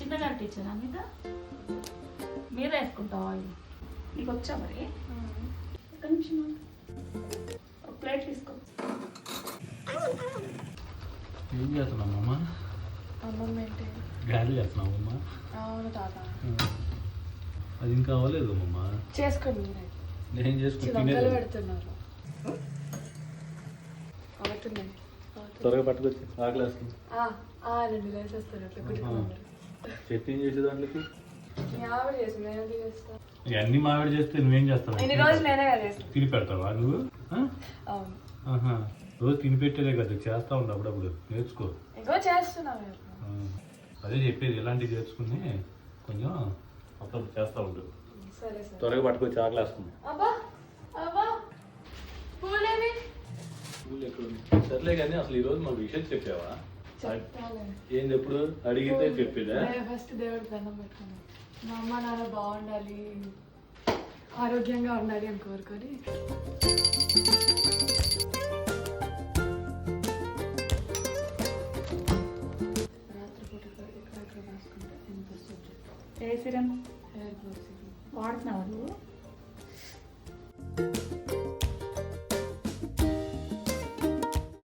చిన్నగా టీచర్ మీద మీద వేసుకుంటావా ఆయిల్? నీకు వచ్చా మరి? ఒక నిమిషం ఒక ప్లేట్ తీసుకో. ఏం చేస్తున్నావమ్మ? అమ్మమ్మ ఏంటి గాలి చేస్తున్నావమ్మ? అవును తాత. అది ఇంకా అవ్వలేదు అమ్మమ్మ. చేసుకోండి మీరే. నేను చేసుకుని చిలకలు పెడుతున్నారు. అవుతున్నాయి. త్వరగా పట్టుకొచ్చి ఆకలి వేస్తుంది. 2 వేసేస్తారు అట్లా కుట్టుకున్నారు. చట్నీ చేసే దాంట్లోకి మీ ఆవిడ చేసి నేను చేస్తా. ఇవన్నీ మావిడ చేస్తే నువ్వేం చేస్తావు? ఇన్ని రోజులు నేనే కదా చేస్తాను. తిని పెడతావా నువ్వు? అవును. రోజు తిని పెట్టేదే కదా చేస్తా ఉంది, అప్పుడప్పుడు నేర్చుకో. ఇంకో చేస్తున్నాను. అదే చెప్పేది, ఇలాంటివి నేర్చుకుని కొంచెం అప్పుడప్పుడు చేస్తా ఉండు. సరే సరే. త్వరగా పట్టుకొచ్చి ఆకలి వేస్తుంది. అబ్బా అబ్బా పూలేవి? సర్లే కానీ అసలు ఈ రోజు మాకు విషయం చెప్పావా? చెప్తాలే. ఏంది ఎప్పుడు అడిగితే చెప్పేదా? ఫస్ట్ దేవుడికి దండం పెట్టుకున్నాను. మా అమ్మ నాన్న బాగుండాలి, ఆరోగ్యంగా ఉండాలి అని కోరుకొని. రాత్రిపూట ఇక్కడ రాసుకుంటే ఎంత వస్తుంది? ఏ సిరం హెయిర్ గ్రోత్ సిరం వాడుతున్నావా నువ్వు?